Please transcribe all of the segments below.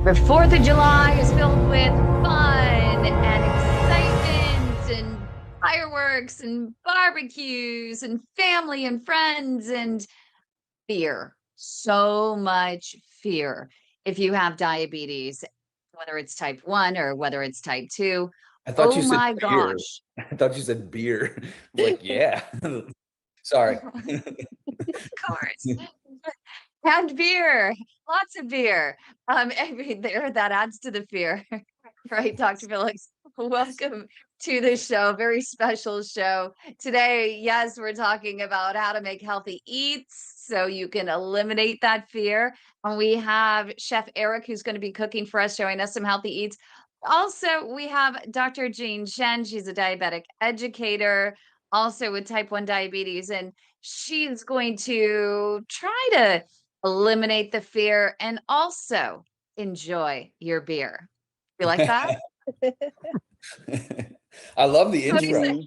The 4th of July is filled with fun and excitement and fireworks and barbecues and family and friends and fear. So much fear. If you have diabetes, whether it's type 1 or whether it's type 2, I thought oh you said my beer. gosh. I thought you said beer. Like, yeah. Sorry. Of course. And beer, lots of beer. I mean, there that adds to the fear, right, Dr. Phillips? Welcome to the show, very special show. Today, yes, we're talking about how to make healthy eats so you can eliminate that fear. And we have Chef Eric, who's going to be cooking for us, showing us some healthy eats. Also, we have Dr. Chen. She's a diabetic educator, also with type 1 diabetes, and she's going to try to eliminate the fear and also enjoy your beer. You like that? I love the So what do you say? intro.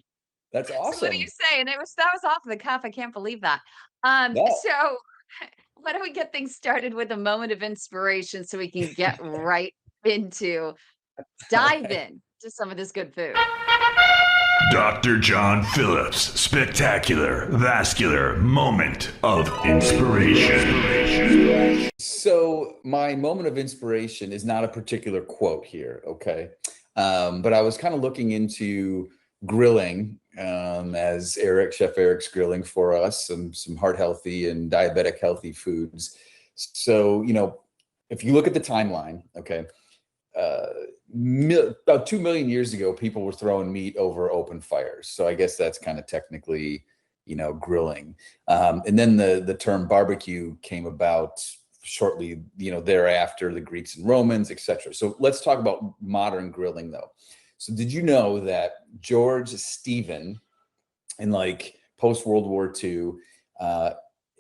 That's So what do you awesome. say? And that was off the cuff. I can't believe that. No. So why don't we get things started with a moment of inspiration so we can get right into dive in to some of this good food. Dr. John Phillips, spectacular vascular moment of inspiration. So my moment of inspiration is not a particular quote here, okay? But I was kind of looking into grilling as Chef Eric's grilling for us, some heart healthy and diabetic healthy foods. So, if you look at the timeline, okay, about 2 million years ago, people were throwing meat over open fires. So I guess that's kind of technically, grilling. And then the term barbecue came about shortly, thereafter, the Greeks and Romans, etc. So let's talk about modern grilling, though. So did you know that George Stephen, in like post World War II,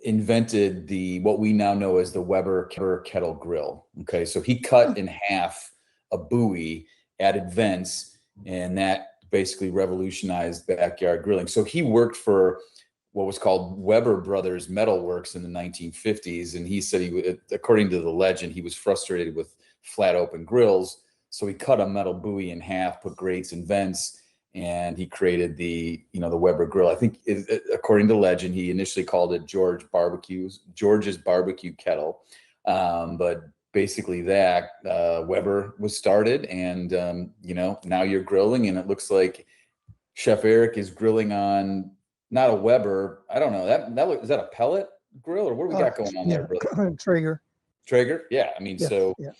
invented what we now know as the Weber kettle grill? Okay, so he cut in half a buoy, added vents, and that basically revolutionized backyard grilling. So he worked for what was called Weber Brothers Metal Works in the 1950s. And he said, according to the legend, he was frustrated with flat open grills. So he cut a metal buoy in half, put grates and vents, and he created the Weber grill. I think, according to legend, he initially called it George's Barbecue Kettle. But basically that Weber was started, and now you're grilling, and it looks like Chef Eric is grilling on not a Weber. I don't know, is that a pellet grill, or what do we got going on there, brother? Traeger. Yeah, I mean, yes, so yeah.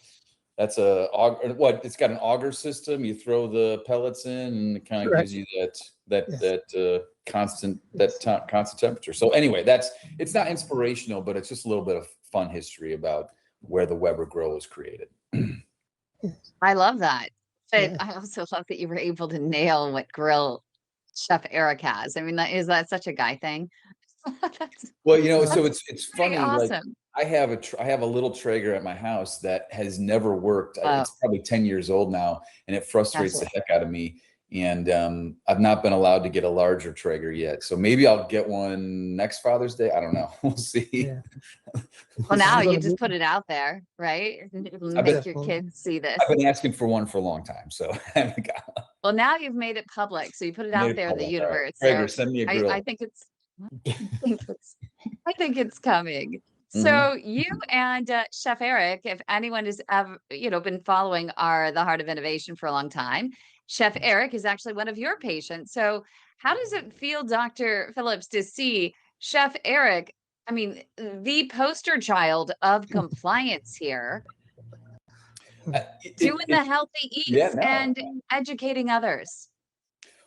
That's it's got an auger system. You throw the pellets in, and it kind of gives you that constant temperature. So anyway, it's not inspirational, but it's just a little bit of fun history about where the Weber grill was created. I love that. But I also love that you were able to nail what grill Chef Eric has. I mean, is that such a guy thing? Well, so it's funny. Awesome. Like, I have a little Traeger at my house that has never worked. It's probably 10 years old now, and it frustrates the heck out of me. And I've not been allowed to get a larger Traeger yet. So maybe I'll get one next Father's Day. I don't know. We'll see. Yeah. Well, now you just put it out there, right? Make your kids see this. I've been asking for one for a long time. So well, now you've made it public. So you put it out there in the universe. Traeger, send me a grill. I think it's coming. So you and Chef Eric, if anyone has ever, been following the Heart of Innovation for a long time, Chef Eric is actually one of your patients. So how does it feel, Dr. Phillips, to see Chef Eric, I mean, the poster child of compliance here, doing the healthy eats and educating others?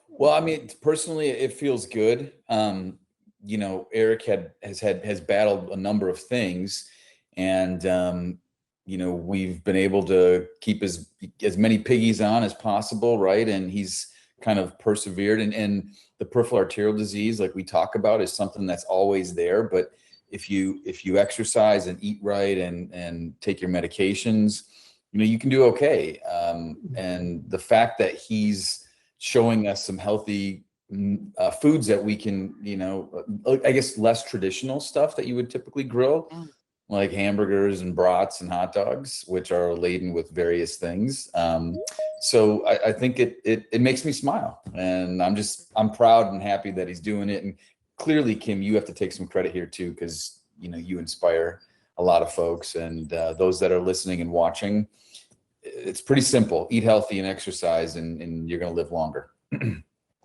Well, I mean, personally, it feels good. Eric has battled a number of things, and we've been able to keep as many piggies on as possible, right? And he's kind of persevered. And the peripheral arterial disease, like we talk about, is something that's always there. But if you exercise and eat right and take your medications, you can do okay. And the fact that he's showing us some healthy foods that we can, I guess less traditional stuff that you would typically grill. like hamburgers and brats and hot dogs, which are laden with various things. So I think it makes me smile, and I'm proud and happy that he's doing it. And clearly, Kym, you have to take some credit here too, because you inspire a lot of folks, and those that are listening and watching. It's pretty simple: eat healthy and exercise, and you're going to live longer.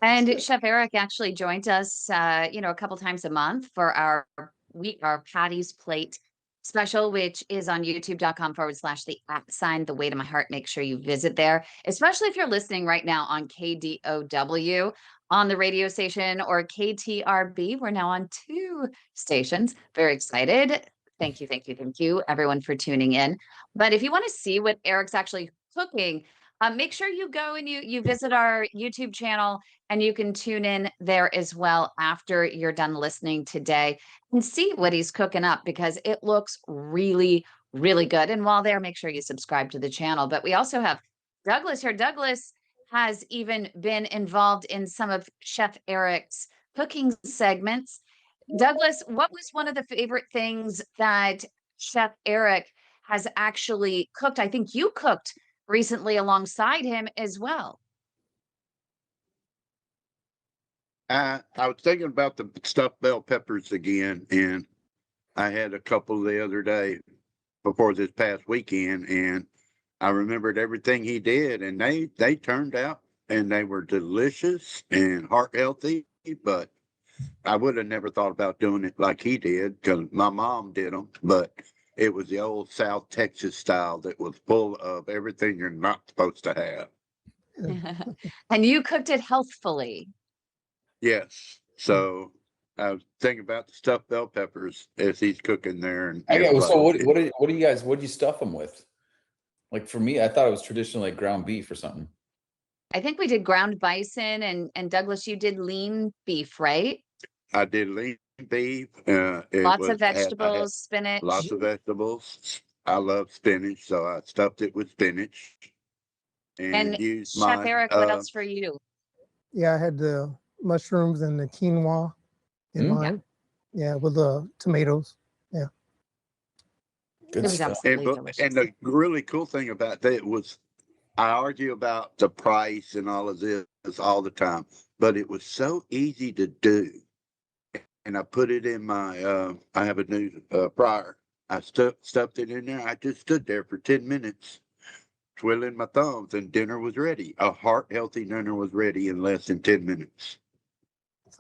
And Chef Eric actually joined us, a couple times a month for our PADdy's Plate special, which is on youtube.com/the way to my heart. Make sure you visit there, especially if you're listening right now on KDOW on the radio station or KTRB. We're now on 2 stations. Very excited. Thank you, everyone, for tuning in. But if you want to see what Eric's actually cooking, make sure you go and you visit our YouTube channel, and you can tune in there as well after you're done listening today and see what he's cooking up, because it looks really, really good. And while there, make sure you subscribe to the channel. But we also have Douglas here. Douglas has even been involved in some of Chef Eric's cooking segments. Douglas, what was one of the favorite things that Chef Eric has actually cooked? I think you cooked recently alongside him as well. I was thinking about the stuffed bell peppers again, and I had a couple the other day before this past weekend, and I remembered everything he did, and they turned out, and they were delicious and heart healthy. But I would have never thought about doing it like he did, because my mom did them, but it was the old South Texas style that was full of everything you're not supposed to have. And you cooked it healthfully. Yes. So I was thinking about the stuffed bell peppers as he's cooking there. And So what do you stuff them with? Like for me, I thought it was traditionally like ground beef or something. I think we did ground bison, and Douglas, you did lean beef, right? I did lean beef. Lots of vegetables, spinach. Lots of vegetables. I love spinach, so I stuffed it with spinach. And used Chef Eric, what else for you? Yeah, I had the mushrooms and the quinoa in mine. Yeah, with the tomatoes. Yeah. Good stuff. And the really cool thing about that was, I argue about the price and all of this all the time, but it was so easy to do. And I put it in my, I have a new fryer. I stuffed it in there. I just stood there for 10 minutes, twiddling my thumbs, and dinner was ready. A heart-healthy dinner was ready in less than 10 minutes.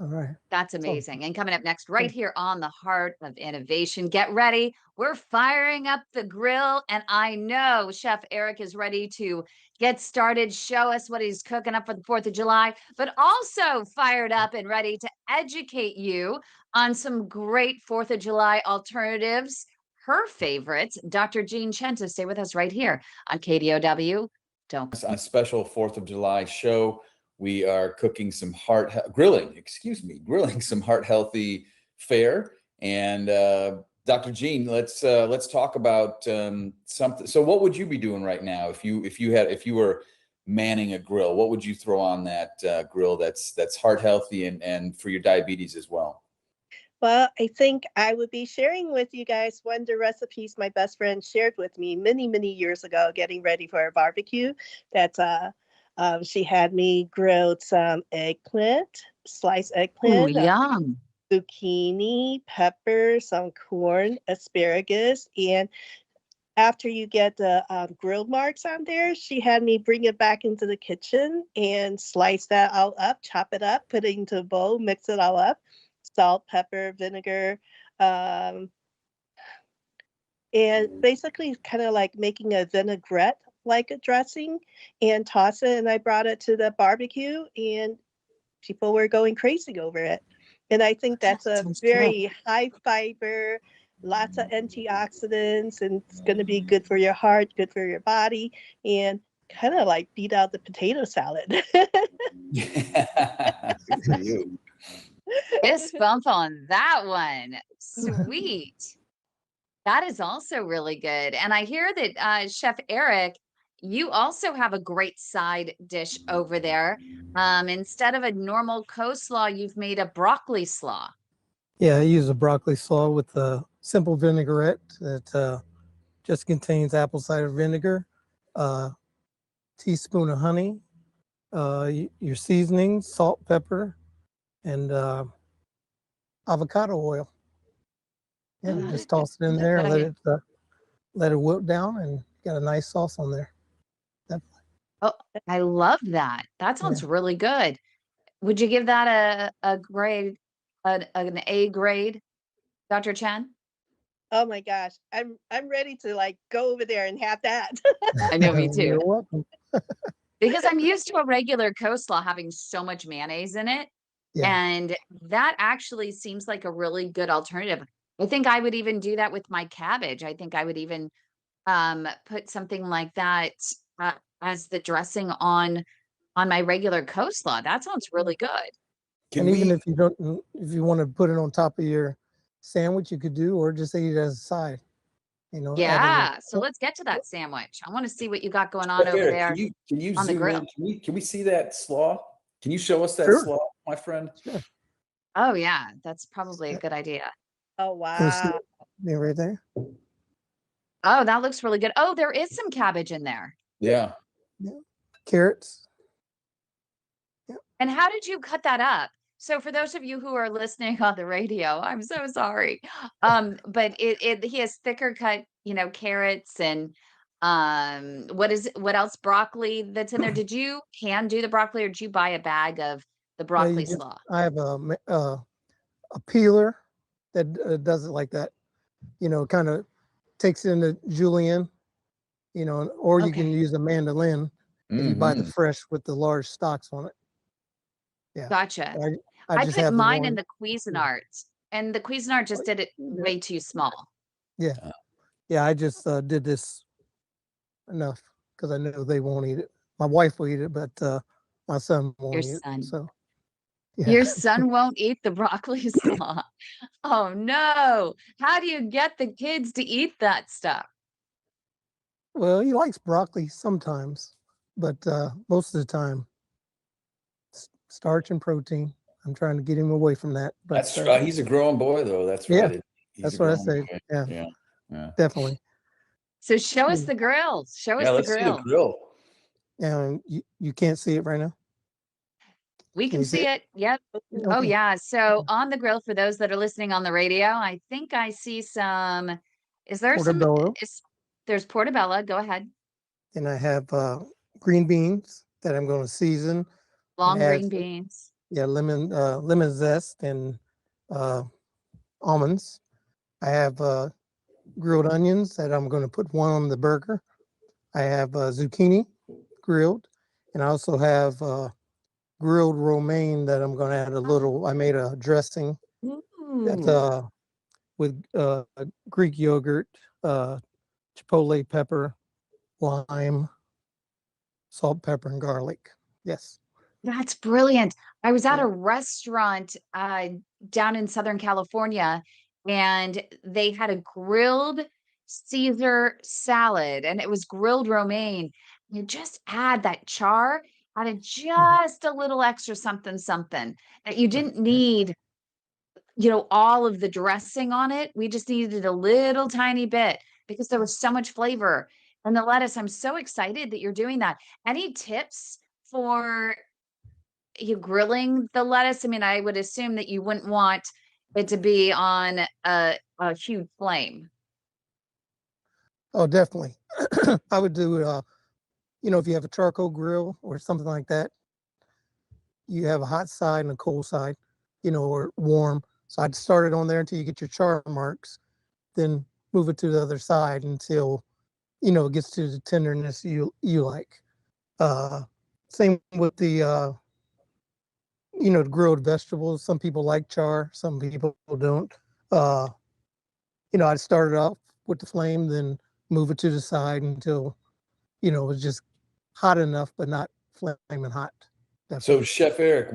All right. That's amazing. And coming up next, right here on the Heart of Innovation, get ready. We're firing up the grill, and I know Chef Eric is ready to get started, show us what he's cooking up for the 4th of July, but also fired up and ready to educate you on some great 4th of July alternatives. Her favorites, Dr. Jean Chen, to stay with us right here on KDOW. Don't. On a special 4th of July show, we are cooking some grilling some heart healthy fare. And Dr. Jean, let's talk about something. So what would you be doing right now if you were manning a grill? What would you throw on that grill that's heart healthy and for your diabetes as well? Well, I think I would be sharing with you guys one of the recipes my best friend shared with me many, many years ago, getting ready for a barbecue. That's she had me grilled some sliced eggplant, Yum. zucchini, pepper, some corn, asparagus, and after you get the grill marks on there, she had me bring it back into the kitchen and slice that all up, chop it up, put it into a bowl, mix it all up, salt, pepper, vinegar, and basically kind of like making a vinaigrette like a dressing, and toss it. And I brought it to the barbecue, and people were going crazy over it. And I think that's a very high fiber, lots of antioxidants, and it's going to be good for your heart, good for your body, and kind of like beat out the potato salad. Good for you. Fist bump on that one. Sweet. That is also really good. And I hear that Chef Eric, you also have a great side dish over there. Instead of a normal coleslaw, you've made a broccoli slaw. Yeah, I use a broccoli slaw with the simple vinaigrette that just contains apple cider vinegar, teaspoon of honey, your seasoning, salt, pepper, and avocado oil. Yeah, just toss it in there and let it wilt down, and got a nice sauce on there. Oh, I love that. That sounds really good. Would you give that a grade, an A grade, Dr. Chen? Oh my gosh, I'm ready to like go over there and have that. I know, me too. You're welcome. Because I'm used to a regular coleslaw having so much mayonnaise in it. Yeah. And that actually seems like a really good alternative. I think I would even do that with my cabbage. I think I would even put something like that as the dressing on my regular coleslaw. That sounds really good. And even if you don't, if you want to put it on top of your sandwich, you could do, or just eat it as a side. You know. Yeah. So let's get to that sandwich. I want to see what you got going on over there. Can you on the zoom grill. in? Can we see that slaw? Can you show us that Sure. slaw, my friend? Sure. Oh yeah, that's probably a good idea. Oh Can you see wow. it right there? Oh, that looks really good. Oh, there is some cabbage in there. Yeah. Carrots. And how did you cut that up? So for those of you who are listening on the radio, I'm so sorry. But he has thicker cut, carrots and what else? Broccoli that's in there. Did you hand do the broccoli, or did you buy a bag of the broccoli slaw? I have a peeler that does it like that. Kind of takes it into julienne. Or you can use a mandolin if you buy the fresh with the large stalks on it. Yeah. Gotcha. I put mine in the Cuisinart, and the Cuisinart just did it way too small. Yeah. Yeah, I just did this enough because I know they won't eat it. My wife will eat it, but my son won't eat it. So, yeah. Your son won't eat the broccoli slaw. Oh no. How do you get the kids to eat that stuff? Well, he likes broccoli sometimes, but most of the time, starch and protein. I'm trying to get him away from that. But That's right. He's a growing boy, though. That's right. Yeah, that's what I say. Yeah, definitely. So show us the grill. Show us the let's grill. see the grill. And you can't see it right now. We can see it. Yep. Okay. Oh yeah. So on the grill, for those that are listening on the radio, I think I see some. Is there portobello. There's portobello. Go ahead. And I have green beans that I'm going to season. Long green beans. Yeah, lemon zest and almonds. I have grilled onions that I'm going to put one on the burger. I have zucchini grilled, and I also have grilled romaine that I'm going to add a little. I made a dressing that with Greek yogurt, chipotle pepper, lime, salt, pepper, and garlic. Yes. That's brilliant. I was at a restaurant down in Southern California, and they had a grilled Caesar salad, and it was grilled romaine. You just add that char, added just a little extra something that you didn't need, all of the dressing on it. We just needed a little tiny bit because there was so much flavor. And the lettuce, I'm so excited that you're doing that. Any tips for you grilling the lettuce? I mean, I would assume that you wouldn't want it to be on a huge flame. Oh, definitely. I would do, if you have a charcoal grill or something like that, you have a hot side and a cold side, or warm. So I'd start it on there until you get your char marks, then move it to the other side until, it gets to the tenderness you like. Same with the, the grilled vegetables. Some people like char, some people don't. I'd start it off with the flame, then move it to the side until, it's just hot enough, but not flaming hot. Definitely. So Chef Eric,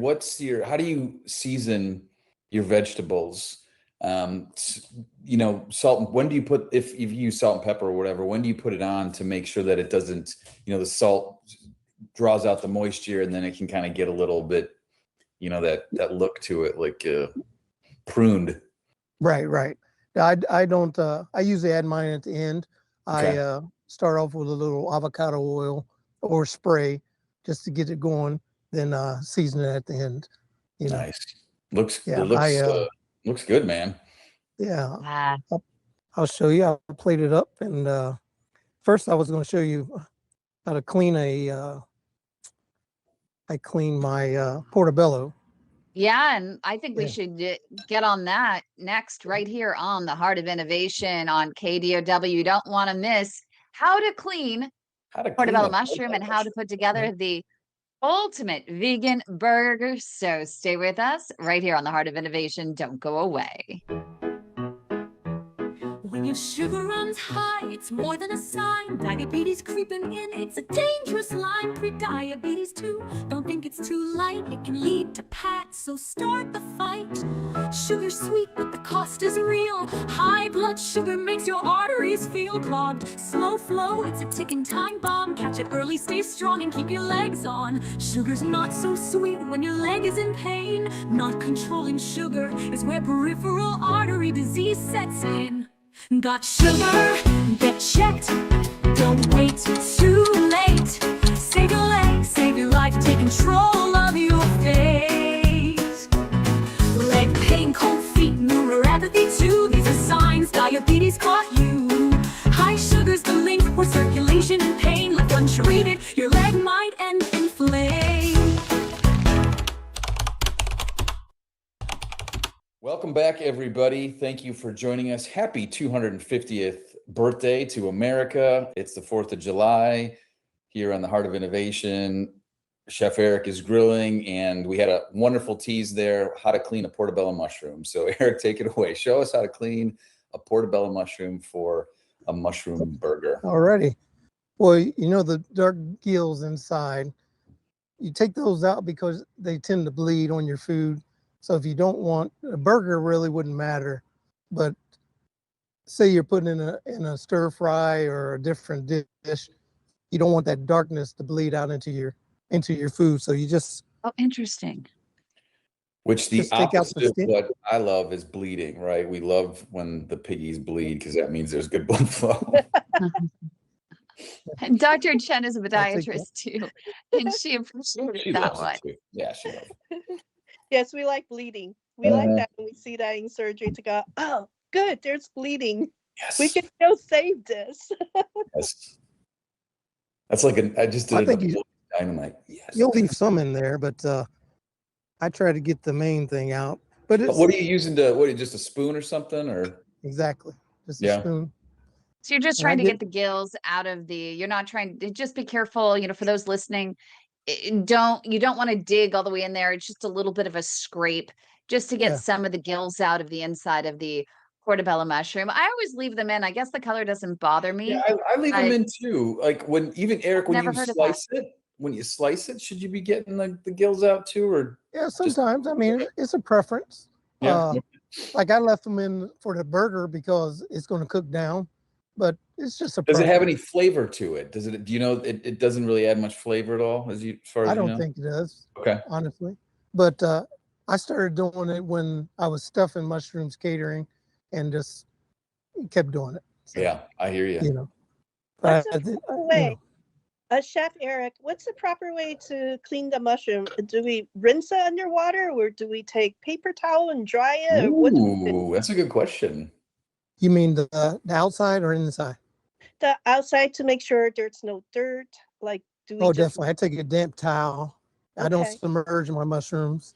how do you season your vegetables? Salt, when do you put, if you use salt and pepper or whatever, when do you put it on to make sure that it doesn't, the salt draws out the moisture, and then it can kind of get a little bit, that look to it, like pruned. Right. I don't, I usually add mine at the end. Okay. I start off with a little avocado oil or spray just to get it going, then season it at the end. You know, Nice. Looks yeah, looks good, man. yeah. Ah, I'll show you. I'll plate it up, and first I was going to show you how to clean I clean my portobello. yeah, and I think we Yeah. should get on that next, right here on the Heart of Innovation on KDOW. You don't want to miss how to clean How to clean portobello a mushroom and how to mushroom. put together the ultimate vegan burger. So stay with us right here on the Heart of Innovation. Don't go away. When your sugar runs high, it's more than a sign. Diabetes creeping in, it's a dangerous line. Pre-diabetes too, don't think it's too light. It can lead to PADdy, so start the fight. Sugar's sweet, but the cost is real. High blood sugar makes your arteries feel clogged. Slow flow, it's a ticking time bomb. Catch it early, stay strong, and keep your legs on. Sugar's not so sweet when your leg is in pain. Not controlling sugar is where peripheral artery disease sets in. Got sugar? Get checked. Don't wait too late. Save your legs, save your life, take control of your fate. Leg pain, cold feet, neuropathy too. These are signs diabetes caught you. High sugar's the link where circulation and pain left untreated. Your leg might end inflamed. Welcome back, everybody. Thank you for joining us. Happy 250th birthday to America. It's the 4th of July here on the Heart of Innovation. Chef Eric is grilling, and we had a wonderful tease there, how to clean a portobello mushroom. So Eric, take it away. Show us how to clean a portobello mushroom for a mushroom burger. Alrighty. Well, you know the dark gills inside, you take those out because they tend to bleed on your food. So if you don't want a burger, really wouldn't matter. But say you're putting in a stir fry or a different dish, you don't want that darkness to bleed out into your food. So you just Oh, interesting. Which the Just take out the opposite of skin. what I love is bleeding, right? We love when the piggies bleed because that means there's good blood flow. And Dr. Chen is a I'll take that. podiatrist too, and she appreciated She that loves one. it too. Yeah, she loves it. Yes, we like bleeding. We like that when we see that in surgery to go, oh, good, there's bleeding. We Yes. can still save this. Yes. That's like I just I did think it. you- Dynamite. Yes. You'll leave some in there, but I try to get the main thing out. But it's What are you using just a spoon or something or? exactly just a Yeah. spoon. So you're just And I trying to get- get the gills out of you're not trying to, just be careful, for those listening, you don't want to dig all the way in there. It's just a little bit of a scrape just to get Yeah. some of the gills out of the inside of the portobello mushroom. I always leave them in. I guess the color doesn't bother me. Yeah, I leave them in too. Like Eric, when Never you heard of that. slice it, should you be getting the gills out too, or Yeah, sometimes. I mean, it's a preference. yeah? Like I left them in for the burger because it's going to cook down, but it's just a Does it preference. have any flavor to it? Do you know it doesn't really add much flavor at all as far as I you don't know? think it does, Okay. honestly. But I started doing it when I was stuffing mushrooms catering and just kept doing it. So, Yeah, I hear you. you know. What's But the you proper know, way? Chef Eric, what's the proper way to clean the mushroom? Do we rinse it underwater or do we take paper towel and dry it? Or what do we do? Ooh, that's a good question. you mean the outside or inside? The outside to make sure there's no dirt? Like, do we Oh, just definitely. I take a damp towel. I don't Okay. submerge my mushrooms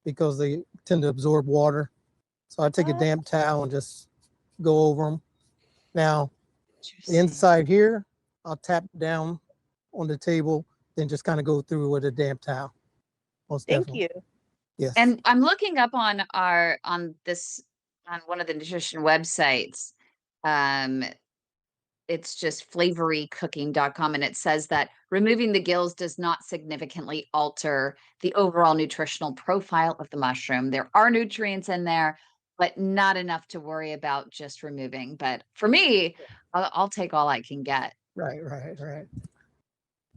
because they tend to absorb water. So I take a Oh. damp towel and just go over them. Now, the Interesting. inside here, I'll tap down on the table, then just kind of go through with a damp towel. Most Thank definitely. you. Yes. And I'm looking up on one of the nutrition websites. It's just flavorycooking.com, and it says that removing the gills does not significantly alter the overall nutritional profile of the mushroom. There are nutrients in there, but not enough to worry about just removing. But for me, I'll take all I can get. Right.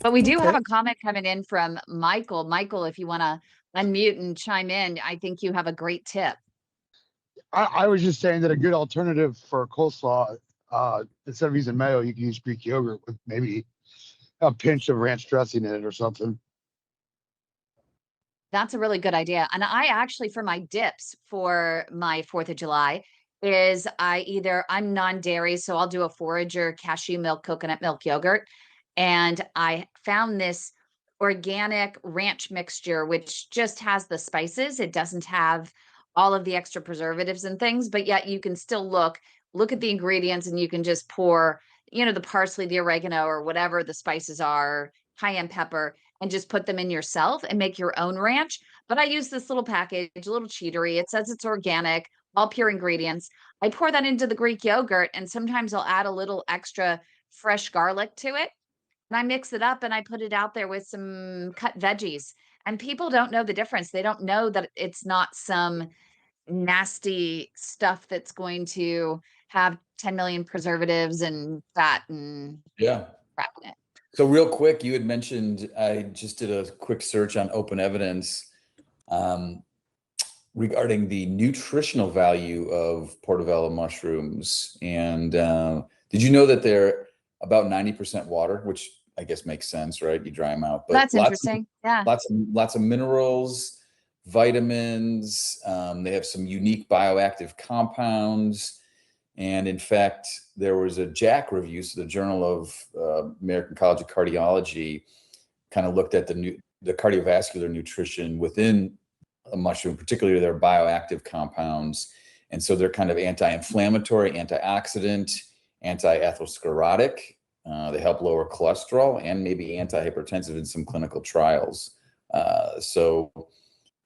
But we do have Okay. a comment coming in from Michael. Michael, if you want to unmute and chime in, I think you have a great tip. I was just saying that a good alternative for coleslaw, instead of using mayo, you can use Greek yogurt with maybe a pinch of ranch dressing in it or something. That's a really good idea. And I actually, for my dips for my 4th of July, is I'm non-dairy, so I'll do a forager cashew milk, coconut milk yogurt. And I found this organic ranch mixture, which just has the spices. It doesn't have all of the extra preservatives and things, but yet you can still look at the ingredients and you can just pour, the parsley, the oregano, or whatever the spices are, cayenne pepper, and just put them in yourself and make your own ranch. But I use this little package, a little cheatery. It says it's organic, all pure ingredients. I pour that into the Greek yogurt, and sometimes I'll add a little extra fresh garlic to it. And I mix it up and I put it out there with some cut veggies. And people don't know the difference. They don't know that it's not some nasty stuff that's going to have 10 million preservatives and fat and crap in it. So real quick, you had mentioned, I just did a quick search on open evidence regarding the nutritional value of portobello mushrooms. And did you know that they're about 90% water, which I guess makes sense, right? You dry them out. But that's interesting. Lots of minerals, vitamins. They have some unique bioactive compounds. And in fact, there was a JACC review, so the Journal of American College of Cardiology kind of looked at the cardiovascular nutrition within a mushroom, particularly their bioactive compounds. And so they're kind of anti-inflammatory, antioxidant, anti-atherosclerotic. They help lower cholesterol and maybe antihypertensive in some clinical trials. So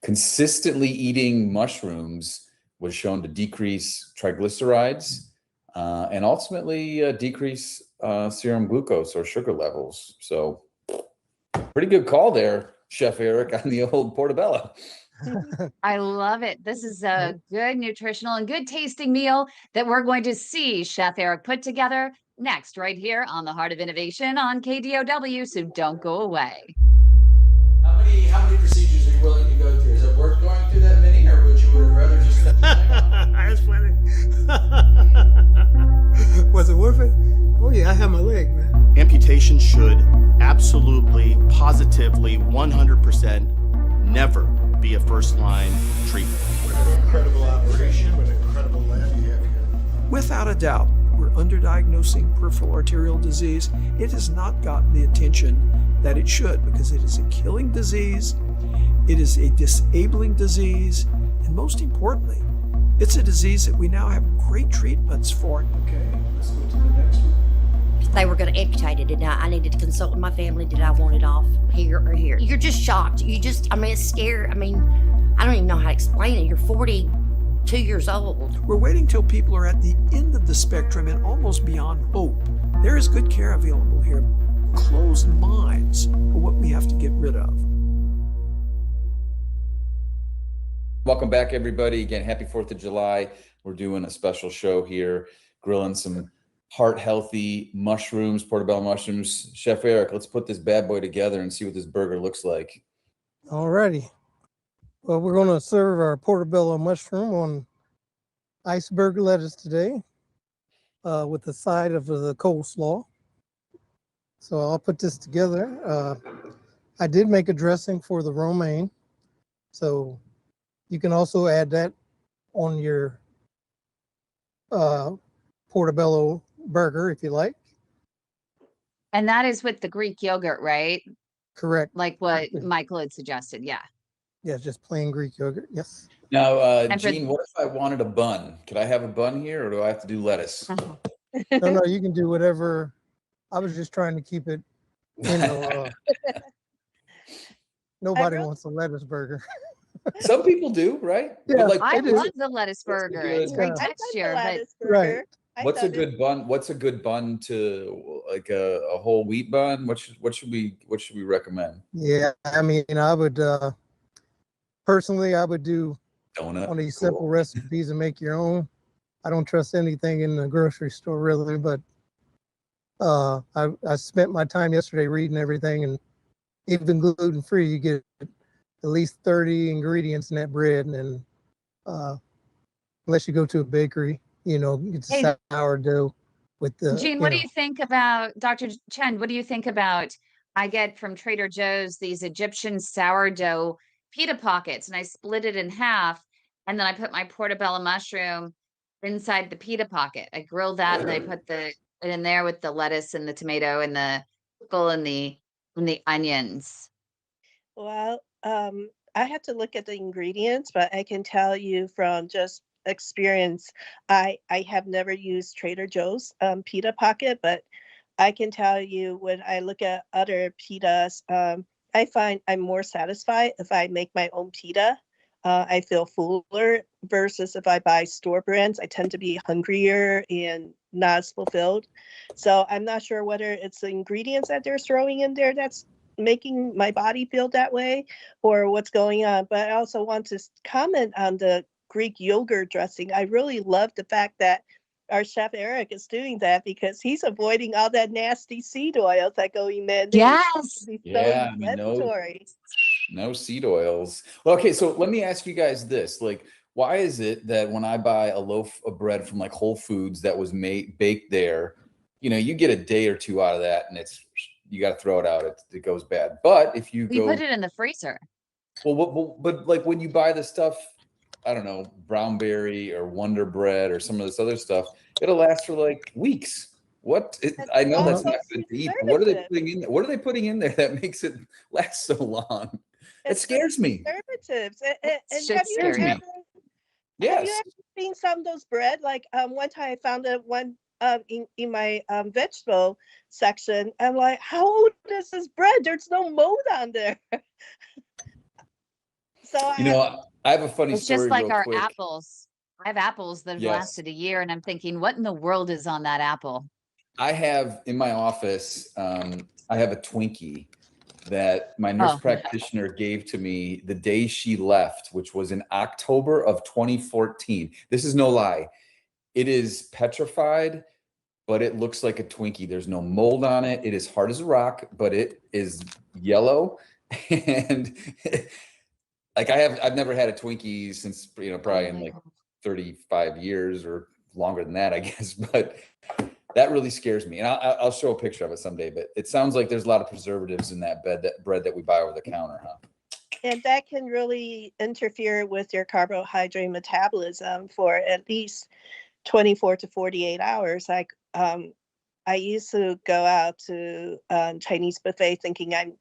consistently eating mushrooms was shown to decrease triglycerides and ultimately decrease serum glucose or sugar levels. So pretty good call there, Chef Eric, on the old portobello. I love it. This is a good nutritional and good tasting meal that we're going to see Chef Eric put together next, right here on the Heart of Innovation on KDOW. So don't go away. How many procedures are you willing to go through? Is it worth going through that many, or would you rather just? That's funny. Was it worth it? Oh yeah, I have my leg, man. Amputation should absolutely, positively, 100% never be a first-line treatment. What an incredible operation, what an incredible lab you have here. Without a doubt, we're underdiagnosing peripheral arterial disease. It has not gotten the attention that it should because it is a killing disease, it is a disabling disease, and most importantly, it's a disease that we now have great treatments for. Okay, let's go to the next one. They were going to amputate it, and I needed to consult with my family. Did I want it off here or here? You're just shocked. It's scary. I don't even know how to explain it. You're 42 years old. We're waiting till people are at the end of the spectrum and almost beyond hope. There is good care available here. Closed minds are what we have to get rid of. Welcome back, everybody. Again, happy 4th of July. We're doing a special show here, grilling some heart-healthy mushrooms, portobello mushrooms. Chef Eric, let's put this bad boy together and see what this burger looks like. All righty. Well, we're going to serve our portobello mushroom on iceberg lettuce today with the side of the coleslaw. So I'll put this together. I did make a dressing for the romaine. So you can also add that on your portobello burger if you like. And that is with the Greek yogurt, right? Correct. Like what Michael had suggested. Yeah. Yeah, just plain Greek yogurt. Yes. Now, Jean, what if I wanted a bun? Could I have a bun here, or do I have to do lettuce? No, you can do whatever. I was just trying to keep it, nobody wants a lettuce burger. Some people do, right? Yeah, I love the lettuce burger. It's great texture, but right. What's a good bun? What's a good bun to like a whole wheat bun? What should we recommend? Yeah, I would personally I would do donut. One of these simple recipes and make your own. I don't trust anything in the grocery store really, but I spent my time yesterday reading everything, and even gluten free, you get at least 30 ingredients in that bread, and unless you go to a bakery, get the Hey, sourdough with the, Jean, what do you think about, Dr. Chen, what do you think about, I get from Trader Joe's these Egyptian sourdough pita pockets, and I split it in half, and then I put my portobello mushroom inside the pita pocket. I grill that, and I put it in there with the lettuce and the tomato and the pickle and the onions. Well, I have to look at the ingredients, but I can tell you from just experience, I have never used Trader Joe's pita pocket, but I can tell you when I look at other pitas, I find I'm more satisfied if I make my own pita. I feel fuller versus if I buy store brands. I tend to be hungrier and not as fulfilled. So I'm not sure whether it's the ingredients that they're throwing in there that's making my body feel that way or what's going on. But I also want to comment on the Greek yogurt dressing. I really love the fact that our chef Eric is doing that because he's avoiding all that nasty seed oils that go in mayonnaise. Yes. Yeah, I mean, no seed oils. Well, okay, so let me ask you guys this: like, why is it that when I buy a loaf of bread from like Whole Foods that was baked there, you get a day or two out of that, and you got to throw it out; it goes bad. But if you put it in the freezer. Well, but like when you buy the stuff, I don't know, Brownberry or Wonder Bread or some of this other stuff, it'll last for like weeks. I know that's not good to eat. What are they putting in? What are they putting in there that makes it last so long? It scares me. Preservatives. And It scares me. Yes. Have you ever seen some of those bread? Like one time I found one in my vegetable section. I'm like, how old is this bread? There's no mold on there. So I have a funny it's story. Just like real our quick. apples. I have apples that have lasted a year, and I'm thinking, what in the world is on that apple? I have in my office, I have a Twinkie that my nurse practitioner gave to me the day she left, which was in October of 2014. This is no lie. It is petrified, but it looks like a Twinkie. There's no mold on it. It is hard as a rock, but it is yellow. And like I've never had a Twinkie since, probably in like 35 years or longer than that, I guess. But that really scares me. And I'll show a picture of it someday, but it sounds like there's a lot of preservatives in that bread that we buy over the counter, huh? And that can really interfere with your carbohydrate metabolism for at least 24 to 48 hours. Like I used to go out to Chinese buffet thinking I'm,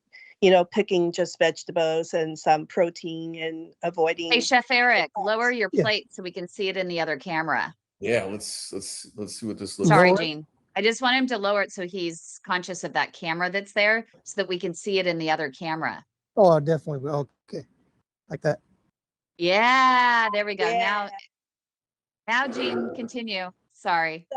picking just vegetables and some protein and avoiding. Hey, Chef Eric, lower your plate so we can see it in the other camera. Yeah, let's see what this looks Sorry, like. Gene. I just want him to lower it so he's conscious of that camera that's there so that we can see it in the other camera. Oh, I definitely will. Okay. Like that. Yeah, there we go. Yeah. Now, Gene, continue. Sorry.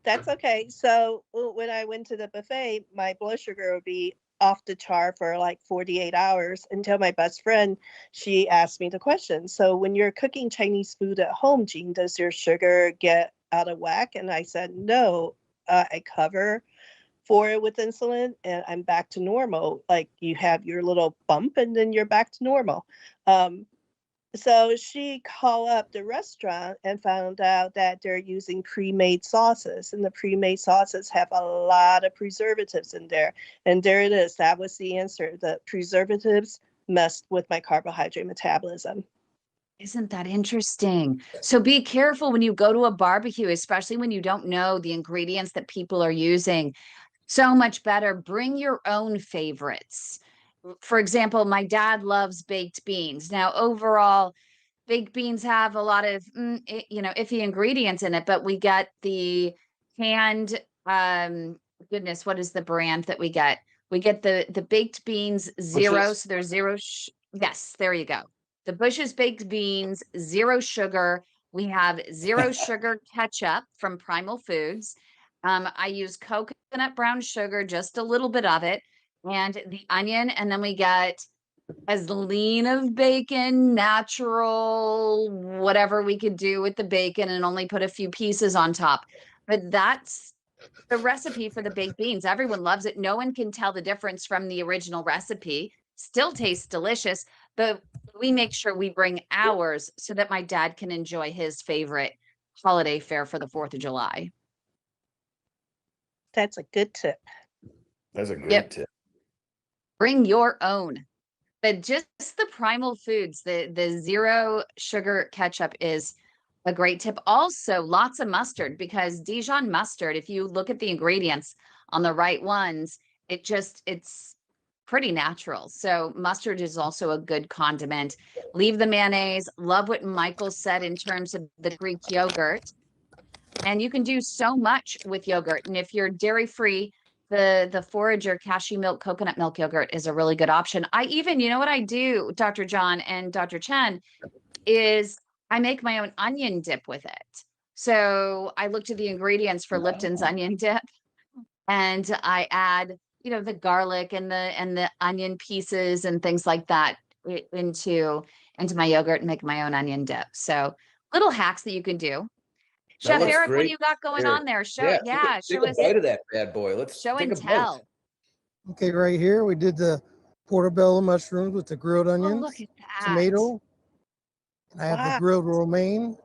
That's okay. So when I went to the buffet, my blood sugar would be off the chart for like 48 hours until my best friend, she asked me the question. So when you're cooking Chinese food at home, Jean, does your sugar get out of whack? And I said, no, I cover for it with insulin and I'm back to normal. Like you have your little bump and then you're back to normal. So she called up the restaurant and found out that they're using pre-made sauces, and the pre-made sauces have a lot of preservatives in there. And there it is. That was the answer. The preservatives messed with my carbohydrate metabolism. Isn't that interesting? So be careful when you go to a barbecue, especially when you don't know the ingredients that people are using. So much better. Bring your own favorites. For example, my dad loves baked beans. Now, overall, baked beans have a lot of, iffy ingredients in it, but we get the canned, goodness, what is the brand that we get? We get the baked beans zero. Bush's. So there's zero. Yes, there you go. The Bush's baked beans, zero sugar. We have zero sugar ketchup from Primal Foods. I use coconut brown sugar, just a little bit of it, and the onion, and then we get as lean of bacon, natural, whatever we could do with the bacon, and only put a few pieces on top. But that's the recipe for the baked beans. Everyone loves it. No one can tell the difference from the original recipe. Still tastes delicious, but we make sure we bring ours so that my dad can enjoy his favorite holiday fare for the 4th of July. That's a good tip. That's a great Yep. tip. Bring your own. But just the primal foods, the zero sugar ketchup is a great tip. Also, lots of mustard, because Dijon mustard, if you look at the ingredients on the right ones, it's pretty natural. So mustard is also a good condiment. Leave the mayonnaise. Love what Michael said in terms of the Greek yogurt. And you can do so much with yogurt. And if you're dairy free, the forager cashew milk, coconut milk yogurt is a really good option. I even, you know what I do, Dr. John and Dr. Chen, is I make my own onion dip with it. So I looked at the ingredients for Lipton's onion dip, and I add, the garlic and the onion pieces and things like that into my yogurt and make my own onion dip. So little hacks that you can do. That Chef looks Eric, what great. do you got going Eric. on there? Show Take show a us bite of that bad boy. Let's show take and a bite. tell. Okay, right here we did the portobello mushrooms with the grilled Oh, onions, look at that. tomato, and I have Wow. the grilled romaine.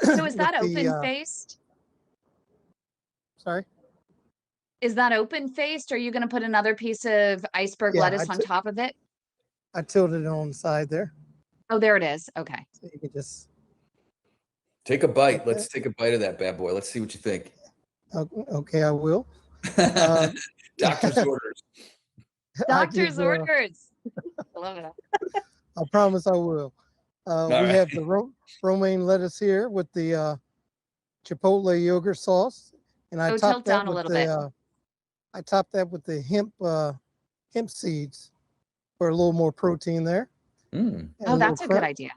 So is that with the, open faced? Sorry? Is that open faced? Or are you going to put another piece of iceberg Yeah, lettuce on top of it? I tilted it on the side there. Oh, there it is. Okay. So you can just, Take a bite. Okay. Let's take a bite of that bad boy. Let's see what you think. okay, I will. Uh, Doctor's orders. I Doctor's give, orders. I love it. I promise I will. We right. have the romaine lettuce here with the chipotle yogurt sauce, and I Oh, tilt topped that down a with little bit. the I topped that with the hemp seeds for a little more protein there. Mm. and Oh, little that's a good crunch. idea.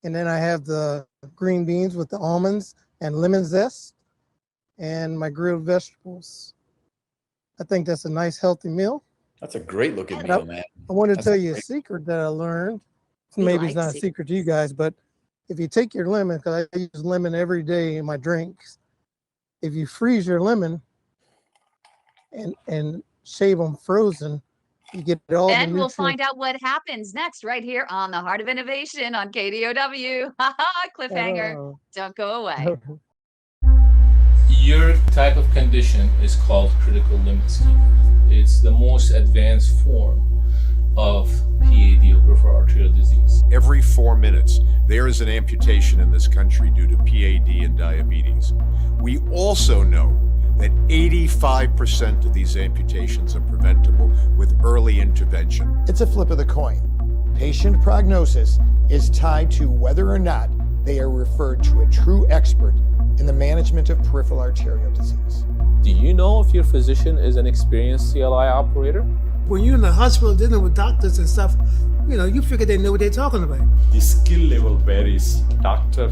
And then I have the green beans with the almonds and lemon zest, and my grilled vegetables. I think that's a nice healthy meal. That's a great looking And meal, man. I want to That's tell you a great. secret that I learned. We Maybe it's like not a secret to you guys, but if you take your lemon, because I use lemon every day in my drinks, if you freeze your lemon and shave them frozen, you get all the And we'll nutrients. find out what happens next right here on the Heart of Innovation on KDOW. Cliffhanger. Don't go away. Your type of condition is called critical limb ischemia. It's the most advanced form of PAD, or peripheral arterial disease. Every 4 minutes, there is an amputation in this country due to PAD and diabetes. We also know that 85% of these amputations are preventable with early intervention. It's a flip of the coin. Patient prognosis is tied to whether or not they are referred to a true expert in the management of peripheral arterial disease. Do you know if your physician is an experienced CLI operator? When you're in the hospital dealing with doctors and stuff, you figure they know what they're talking about. The skill level varies doctor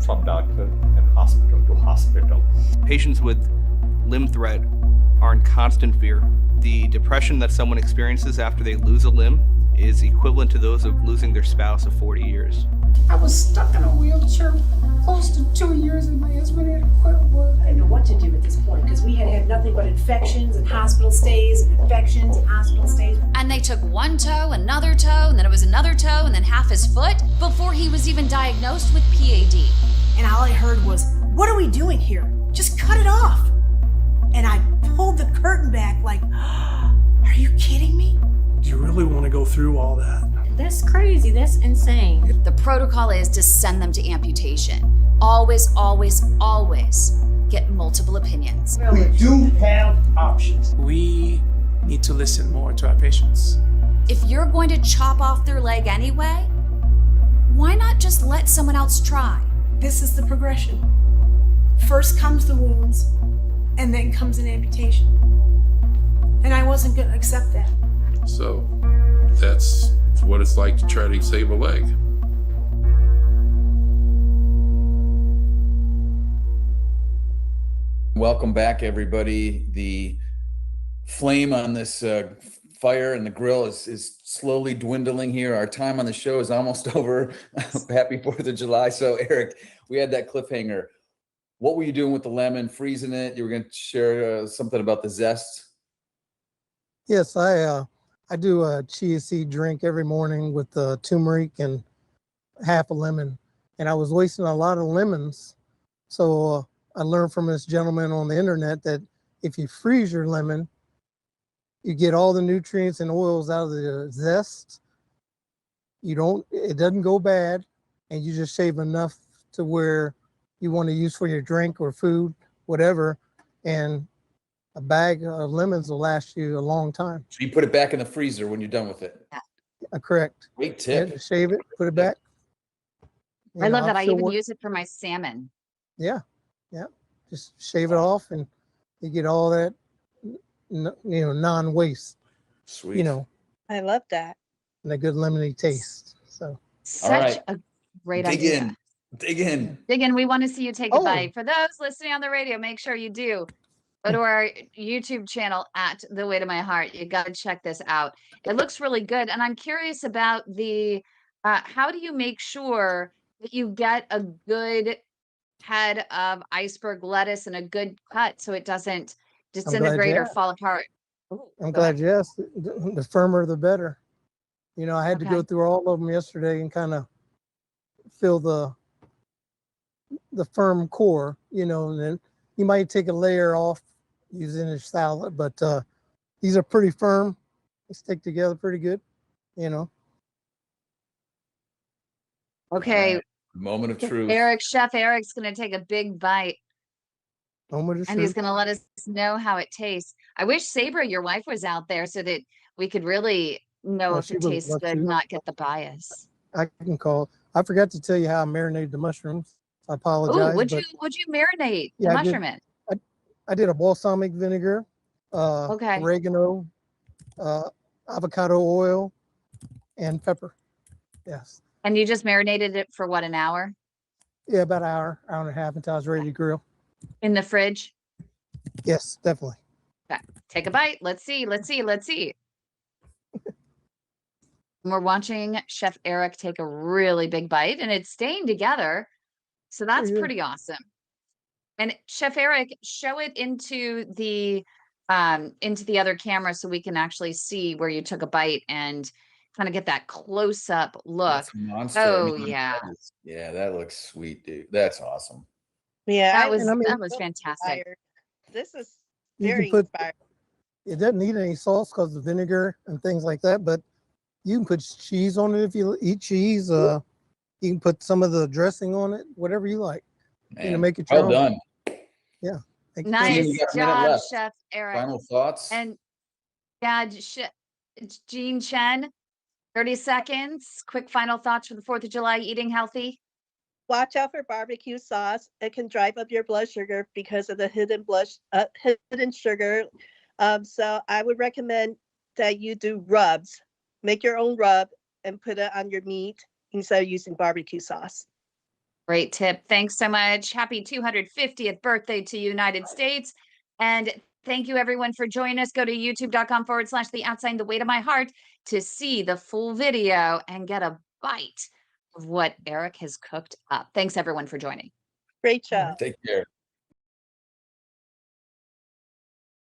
from doctor and hospital to hospital. Patients with limb threat are in constant fear. The depression that someone experiences after they lose a limb is equivalent to those of losing their spouse of 40 years. I was stuck in a wheelchair close to 2 years and my husband had to quit work. I didn't know what to do at this point because we had had nothing but infections and hospital stays and infections and hospital stays. And they took one toe, another toe, and then it was another toe, and then half his foot before he was even diagnosed with PAD. And all I heard was, "What are we doing here? Just cut it off." And I pulled the curtain back like, "Are you kidding me?" Do you really want to go through all that? That's crazy. That's insane. The protocol is to send them to amputation. Always, always, always get multiple opinions. We do have options. We need to listen more to our patients. If you're going to chop off their leg anyway, why not just let someone else try? This is the progression. First comes the wounds, and then comes an amputation. And I wasn't going to accept that. So that's what it's like to try to save a leg. Welcome back, everybody. The flame on this fire and the grill is slowly dwindling here. Our time on the show is almost over. Happy 4th of July. So, Eric, we had that cliffhanger. What were you doing with the lemon, freezing it? You were going to share something about the zest? Yes, I do a chia seed drink every morning with turmeric and half a lemon. And I was wasting a lot of lemons So I learned from this gentleman on the internet that if you freeze your lemon, you get all the nutrients and oils out of the zest. It doesn't go bad, and you just shave enough to where you want to use for your drink or food, whatever. And a bag of lemons will last you a long time. So you put it back in the freezer when you're done with it. Correct. Great tip. Yeah, shave it, put it back. I love that. I even use it for my salmon. Yeah. Yeah. Just shave it off and you get all that, non-waste. Sweet. I love that. And a good lemony taste. So such a great idea. Dig in. We want to see you take a bite. For those listening on the radio, make sure you do go to our YouTube channel at The Way to My Heart. You got to check this out. It looks really good. And I'm curious about how do you make sure that you get a good head of iceberg lettuce and a good cut so it doesn't disintegrate or fall apart? I'm glad you asked. The firmer, the better. I had to go through all of them yesterday and kind of feel the firm core, and then you might take a layer off using a salad, but these are pretty firm. They stick together pretty good, Okay. Moment of truth. Chef Eric's going to take a big bite. Moment of truth. And he's going to let us know how it tastes. I wish Sabra, your wife, was out there so that we could really know if it tastes good, not get the bias. I can call. I forgot to tell you how I marinated the mushrooms. I apologize. Oh, would you marinate the mushroom in? I did a balsamic vinegar, oregano, avocado oil, and pepper. Yes. And you just marinated it for what, an hour? Yeah, about an hour and a half until I was ready to grill. In the fridge? Yes, definitely. Okay. Take a bite. Let's see. We're watching Chef Eric take a really big bite, and it's staying together. So that's pretty awesome. And Chef Eric, show it into the other camera so we can actually see where you took a bite and kind of get that close-up look. Oh, yeah. Yeah, that looks sweet, dude. That's awesome. Yeah, that was fantastic. This is very inspiring. It doesn't need any sauce because of vinegar and things like that, but you can put cheese on it if you eat cheese. You can put some of the dressing on it, whatever you like. Man, make it well done. Yeah. Nice job, Chef Eric. Final thoughts? And Jean Chen, 30 seconds. Quick final thoughts for the 4th of July, eating healthy. Watch out for barbecue sauce. It can drive up your blood sugar because of the hidden sugar. So I would recommend that you do rubs. Make your own rub and put it on your meat instead of using barbecue sauce. Great tip. Thanks so much. Happy 250th birthday to United States. And thank you everyone for joining us. Go to youtube.com/the Way to My Heart to see the full video and get a bite of what Eric has cooked up. Thanks everyone for joining. Great job. Take care.